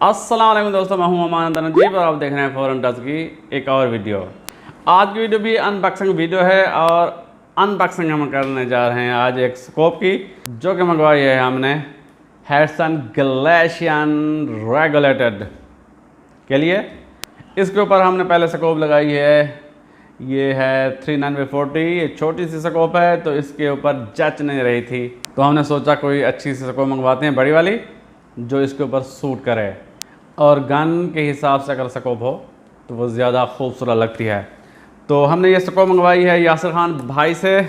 अस्सलाम वालेकुम दोस्तों, मैं हूं अमान नजीब और आप देख रहे हैं फॉरेन टच की एक और वीडियो। आज की वीडियो भी अनबॉक्सिंग वीडियो है और अनबॉक्सिंग हम करने जा रहे हैं आज एक स्कोप की, जो कि मंगवाई है हमने हेडसन ग्लेशियन रेगुलेटेड के लिए। इसके ऊपर हमने पहले स्कोप लगाई है, ये है 3940। ये छोटी सी स्कोप है तो इसके ऊपर जच नहीं रही थी, तो हमने सोचा कोई अच्छी सी स्कोप मंगवाते हैं, बड़ी वाली, जो इसके ऊपर सूट करे और गन के हिसाब से अगर स्कोप हो तो वो ज़्यादा खूबसूरत लगती है। तो हमने ये स्कोप मंगवाई है यासिर खान भाई से।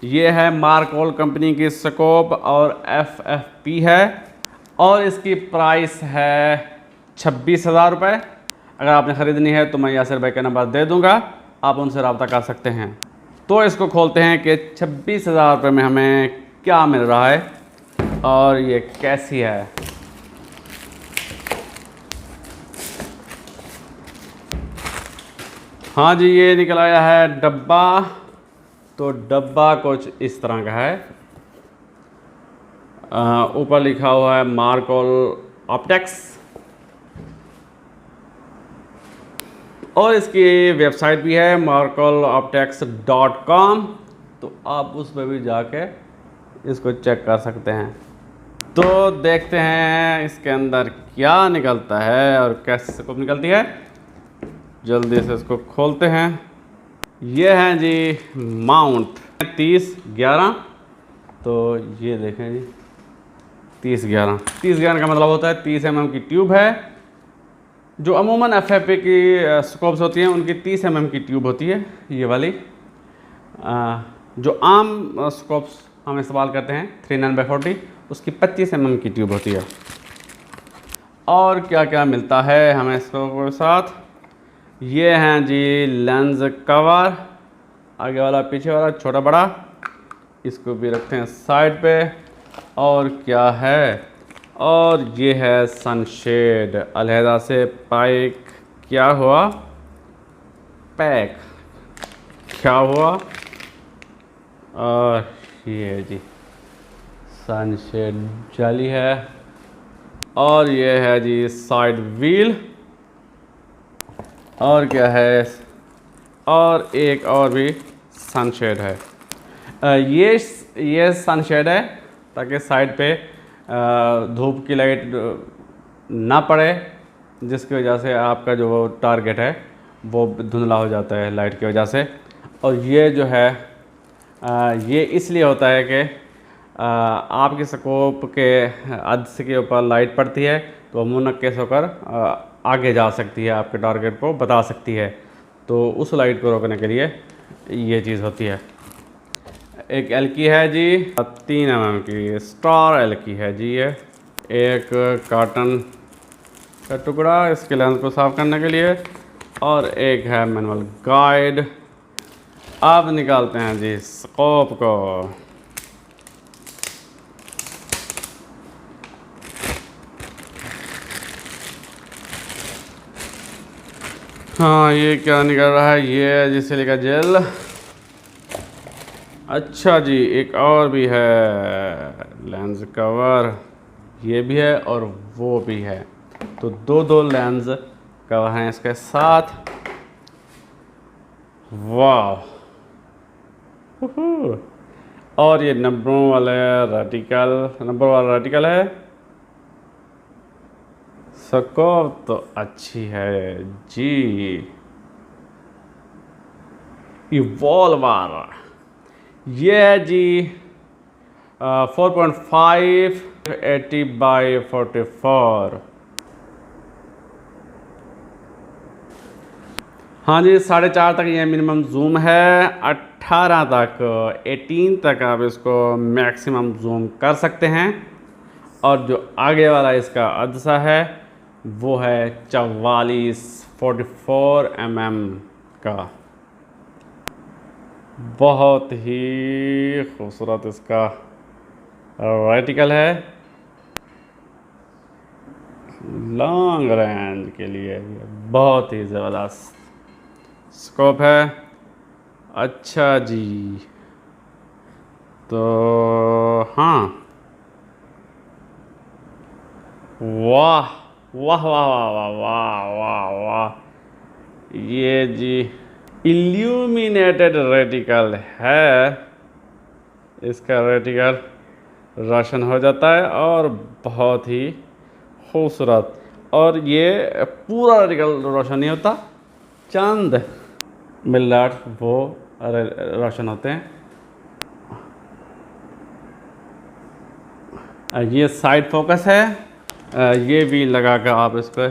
ये है मार्कोल कंपनी की स्कोप और FFP है और इसकी प्राइस है 26,000 रुपये। अगर आपने ख़रीदनी है तो मैं यासिर भाई का नंबर दे दूँगा, आप उनसे रब्ता कर सकते हैं। तो इसको खोलते हैं कि 26,000 रुपये में हमें क्या मिल रहा है और ये कैसी है। हाँ जी, ये निकल आया है डब्बा। तो डब्बा कुछ इस तरह का है, ऊपर लिखा हुआ है मार्कोल ऑप्टेक्स और इसकी वेबसाइट भी है markoloptex.com, तो आप उस पर भी जाके इसको चेक कर सकते हैं। तो देखते हैं इसके अंदर क्या निकलता है और कैसे स्कोप निकलती है। जल्दी से इसको खोलते हैं। ये हैं जी माउंट 30-11। तो ये देखें जी 30-11 का मतलब होता है 30 mm की ट्यूब है। जो अमूमन FFP की स्कोप्स होती हैं उनकी 30 mm की ट्यूब होती है। ये वाली जो आम स्कोप्स हम इस्तेमाल करते हैं 3940, उसकी 25 mm की ट्यूब होती है। और क्या क्या मिलता है हमें स्कोप के साथ, ये हैं जी लेंस कवर, आगे वाला पीछे वाला छोटा बड़ा, इसको भी रखते हैं साइड पे। और क्या है, और ये है सनशेड अलहदा से पैक क्या हुआ, पैक क्या हुआ। और ये जी सनशेड जाली है और ये है जी साइड व्हील। और क्या है, और एक और भी सनशेड है। ये सनशेड है ताकि साइड पे धूप की लाइट ना पड़े, जिसकी वजह से आपका जो टारगेट है वो धुंधला हो जाता है लाइट की वजह से। और ये जो है ये इसलिए होता है कि आपके स्कोप के अक्स के ऊपर लाइट पड़ती है तो मुनक्किस होकर आगे जा सकती है, आपके टारगेट को बता सकती है। तो उस लाइट को रोकने के लिए ये चीज़ होती है। एक एलकी है जी 3 mm की स्टार एलकी है जी। ये एक कार्टन का टुकड़ा इसके लेंस को साफ करने के लिए, और एक है मैनुअल गाइड। अब निकालते हैं जी स्कोप को। हाँ, ये क्या निकल रहा है, ये है जी सिलिका जेल। अच्छा जी, एक और भी है लेंस कवर, ये भी है और वो भी है। तो दो लेंस कवर हैं इसके साथ। वाह, और ये नंबर वाला रेटिकल है। स्कोप तो अच्छी है जी। इवॉल्वर ये है जी 4.5 80x44। हाँ जी, 4.5 तक ये मिनिमम जूम है, 18 तक 18 तक आप इसको मैक्सिमम जूम कर सकते हैं। और जो आगे वाला इसका अदसा है वो है 44 mm का। बहुत ही खूबसूरत इसका रेटिकल है, लॉन्ग रेंज के लिए बहुत ही ज़बरदस्त स्कोप है। अच्छा जी, तो हाँ, वाह वाह वाह वाह वाह वाह वाह वाह, ये जी इल्यूमिनेटेड रेटिकल है। इसका रेटिकल रोशन हो जाता है और बहुत ही खूबसूरत। और ये पूरा रेटिकल रोशन नहीं होता, चंद मिल्लाट वो रोशन होते हैं। ये साइड फोकस है। ये भी लगा कर आप इस पर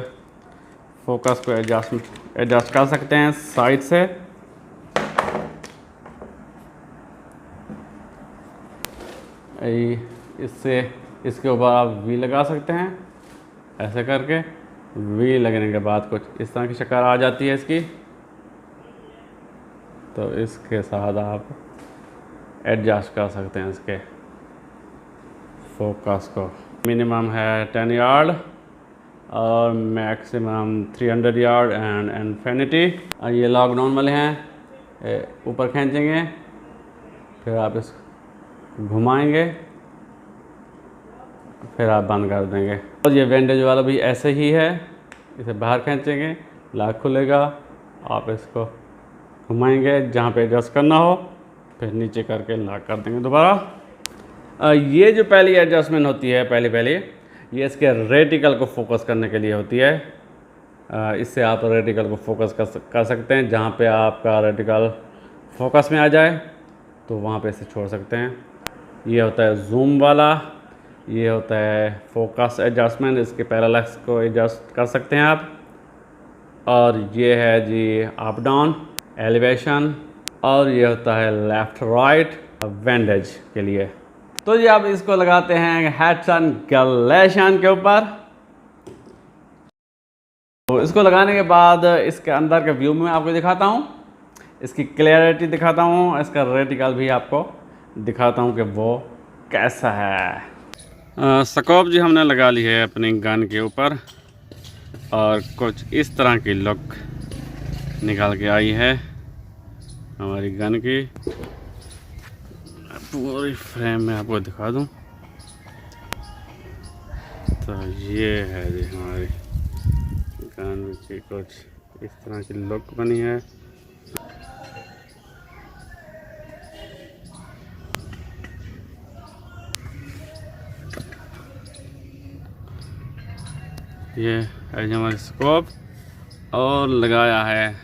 फोकस को एडजस्ट कर सकते हैं साइड से। इससे इसके ऊपर आप वी लगा सकते हैं, ऐसे करके वी लगने के बाद कुछ इस तरह की शक्ल आ जाती है इसकी। तो इसके साथ आप एडजस्ट कर सकते हैं इसके फोकस को। मिनिमम है 10 यार्ड और मैक्सिमम 300 यार्ड एंड इन्फिनिटी। ये लॉक नॉर्मल हैं, ऊपर खींचेंगे, फिर आप इस घुमाएंगे, फिर आप बंद कर देंगे। और ये वेंडेज वाला भी ऐसे ही है, इसे बाहर खींचेंगे, लॉक खुलेगा, आप इसको घुमाएंगे जहाँ पे एडजस्ट करना हो, फिर नीचे करके लॉक कर देंगे दोबारा। ये जो पहली एडजस्टमेंट होती है पहले ये इसके रेटिकल को फोकस करने के लिए होती है। इससे आप रेटिकल को फोकस कर सकते हैं। जहाँ पे आपका रेटिकल फोकस में आ जाए तो वहाँ पे इसे छोड़ सकते हैं। ये होता है जूम वाला, ये होता है फोकस एडजस्टमेंट, इसके पैरेलक्स को एडजस्ट कर सकते हैं आप। और ये है जी अप डाउन एलिवेशन, और ये होता है लेफ़्ट राइट वेंडेज के लिए। तो जी आप इसको लगाते हैं हैडसन गलेशन के ऊपर। तो इसको लगाने के बाद इसके अंदर के व्यू में आपको दिखाता हूँ, इसकी क्लियरिटी दिखाता हूँ, इसका रेटिकल भी आपको दिखाता हूँ कि वो कैसा है। स्कोप जी हमने लगा ली है अपनी गन के ऊपर और कुछ इस तरह की लुक निकाल के आई है हमारी गन की। पूरी फ्रेम में आपको दिखा दूं तो ये है जी हमारी गन की कुछ इस तरह की लुक बनी है। ये है जी हमारी स्कोप और लगाया है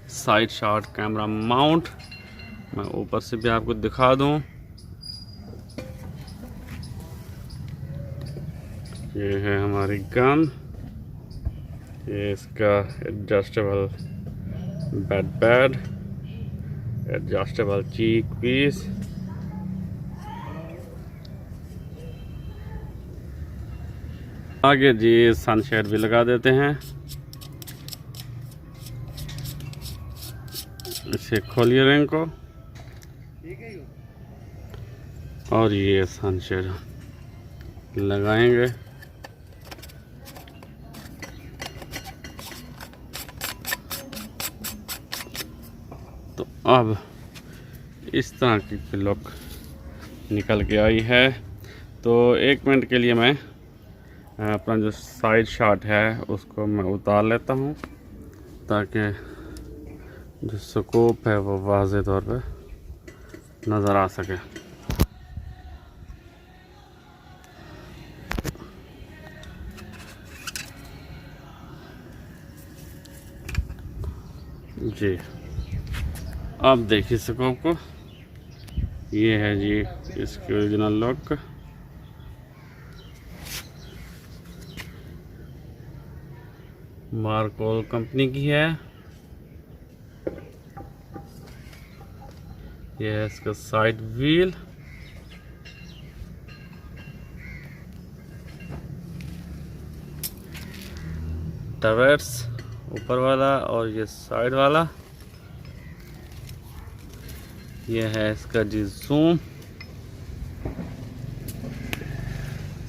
साइड शॉट कैमरा माउंट। मैं ऊपर से भी आपको दिखा दूं, ये है हमारी गन, ये इसका एडजस्टेबल बैड, एडजस्टेबल चीक पीस, आगे जी सनशेड भी लगा देते हैं। इसे खोलिए रिंग को और ये सनशेड लगाएंगे। तो अब इस तरह की लुक निकल के आई है। तो 1 मिनट के लिए मैं अपना जो साइड शॉट है उसको मैं उतार लेता हूँ ताकि जो स्कोप है वो वाज़े तौर पे नज़र आ सके। जी अब देखिए स्कोप को, ये है जी इसकी ओरिजिनल लुक। मार्कोल कंपनी की है। ये है इसका साइड व्हील, टवर्स ऊपर वाला और ये साइड वाला। ये है इसका जी जूम,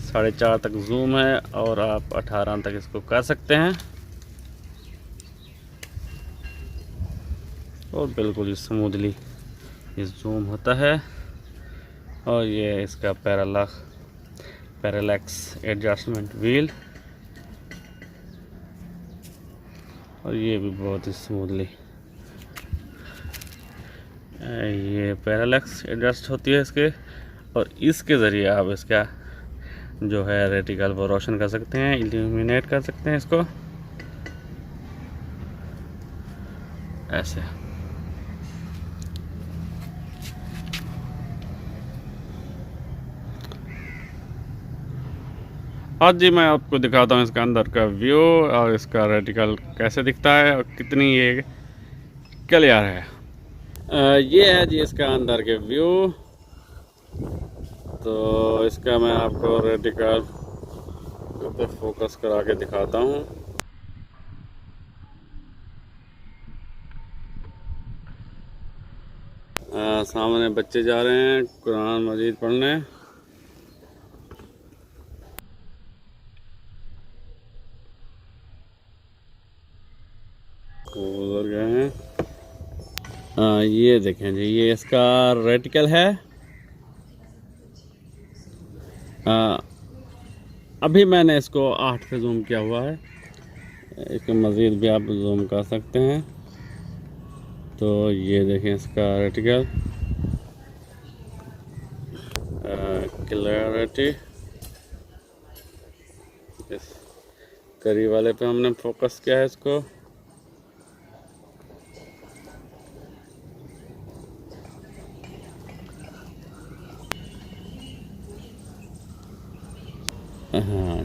4.5 तक जूम है और आप 18 तक इसको कर सकते हैं और बिल्कुल ही स्मूथली ये जूम होता है। और ये इसका पैरेलक्स एडजस्टमेंट व्हील, और ये भी बहुत ही स्मूथली। ये पैरालैक्स एडजस्ट होती है इसके, और इसके ज़रिए आप इसका जो है रेटिकल वो रोशन कर सकते हैं, इल्यूमिनेट कर सकते हैं इसको ऐसे। आज जी मैं आपको दिखाता हूँ इसका अंदर का व्यू और इसका रेटिकल कैसे दिखता है और कितनी ये क्लियर है। ये है जी इसका अंदर के व्यू। तो इसका मैं आपको रेटिकल पे फोकस करा के दिखाता हूँ। सामने बच्चे जा रहे हैं कुरान मजीद पढ़ने। उधर गए हैं। ये देखें जी, ये इसका रेटिकल है। अभी मैंने इसको 8 पे जूम किया हुआ है, इसको मज़ीद भी आप जूम कर सकते हैं। तो ये देखें इसका रेटिकल क्लैरिटी। इस करीब वाले पे हमने फोकस किया है इसको। हाँ,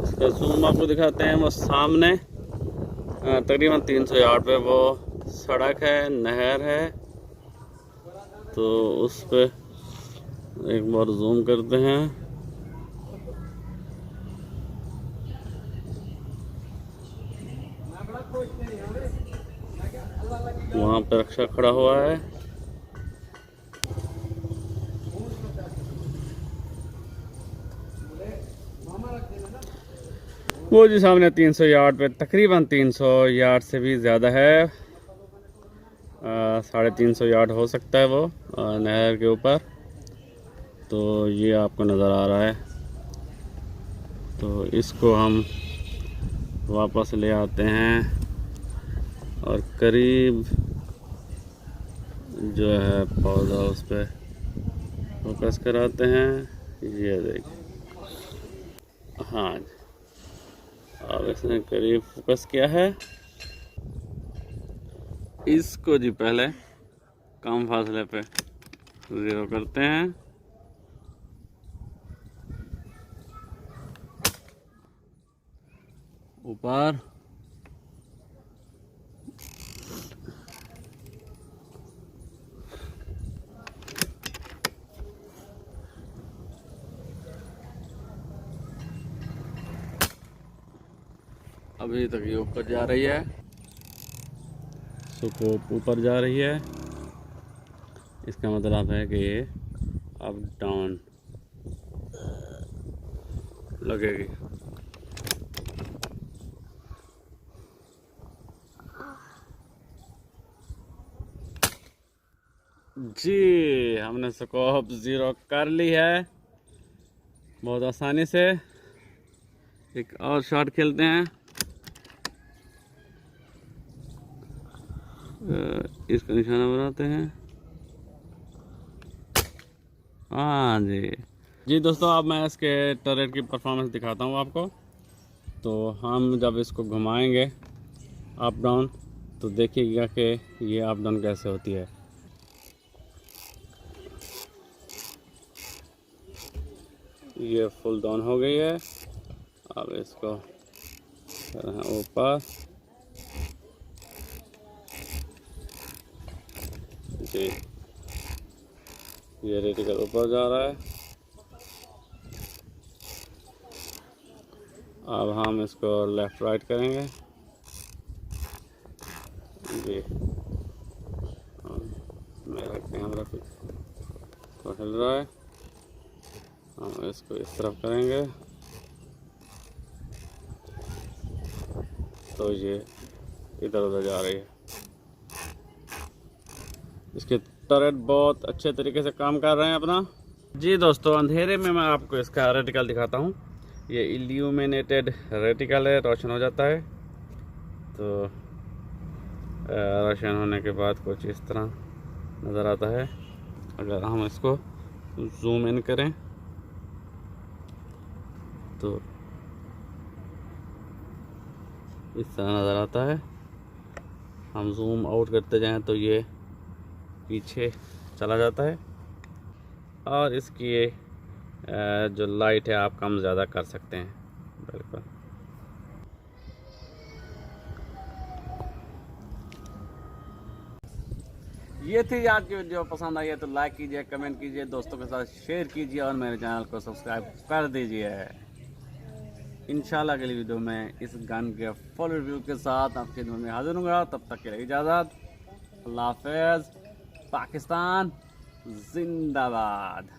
इसका जूम आपको दिखाते हैं। वो सामने तकरीबन 300 यार्ड पे वो सड़क है, नहर है। तो उस पे एक बार जूम करते हैं। वहाँ पे रिक्शा खड़ा हुआ है। वो जी सामने 300 यार्ड पे, तकरीबन 300 यार्ड से भी ज़्यादा है, 350 यार्ड हो सकता है वो नहर के ऊपर। तो ये आपको नज़र आ रहा है। तो इसको हम वापस ले आते हैं और करीब जो है पौधा उस पर फोकस कराते हैं। ये देखिए, हाँ, अब इसने करीब फोकस किया है। इसको जी पहले कम फासले पे 0 करते हैं। ऊपर अभी तक ये ऊपर जा रही है, स्कोप ऊपर जा रही है। इसका मतलब है कि ये अप डाउन लगेगी। जी हमने स्कोप 0 कर ली है बहुत आसानी से। एक और शॉट खेलते हैं। इसका निशाना बनाते हैं। हाँ जी दोस्तों, अब मैं इसके टर्रेट की परफॉर्मेंस दिखाता हूँ आपको। तो हम जब इसको घुमाएंगे अप डाउन, तो देखिएगा कि ये अप डाउन कैसे होती है। ये फुल डाउन हो गई है। अब इसको ऊपर जी, ये रेटिकल ऊपर जा रहा है। अब हम इसको लेफ़्ट राइट करेंगे जी। मेरा कैमरा तो हिल रहा है, हम इसको इस तरफ करेंगे तो ये इधर उधर जा रही है। इसके टर्रेट बहुत अच्छे तरीके से काम कर रहे हैं अपना। जी दोस्तों, अंधेरे में मैं आपको इसका रेटिकल दिखाता हूँ। ये इल्यूमिनेटेड रेटिकल है, रोशन हो जाता है। तो रोशन होने के बाद कुछ इस तरह नज़र आता है। अगर हम इसको जूम इन करें तो इस तरह नज़र आता है। हम जूम आउट करते जाएं तो ये पीछे चला जाता है। और इसकी ये जो लाइट है आप कम ज़्यादा कर सकते हैं। बिल्कुल। ये थी आज की वीडियो। पसंद आई है तो लाइक कीजिए, कमेंट कीजिए, दोस्तों के साथ शेयर कीजिए और मेरे चैनल को सब्सक्राइब कर दीजिए। इंशाल्लाह अगली वीडियो में इस गन के फुल रिव्यू के साथ आपके खिदमत में हाजिर होऊंगा। तब तक के लिए इजाज़त। अल्लाह हाफ़िज़। पाकिस्तान जिंदाबाद।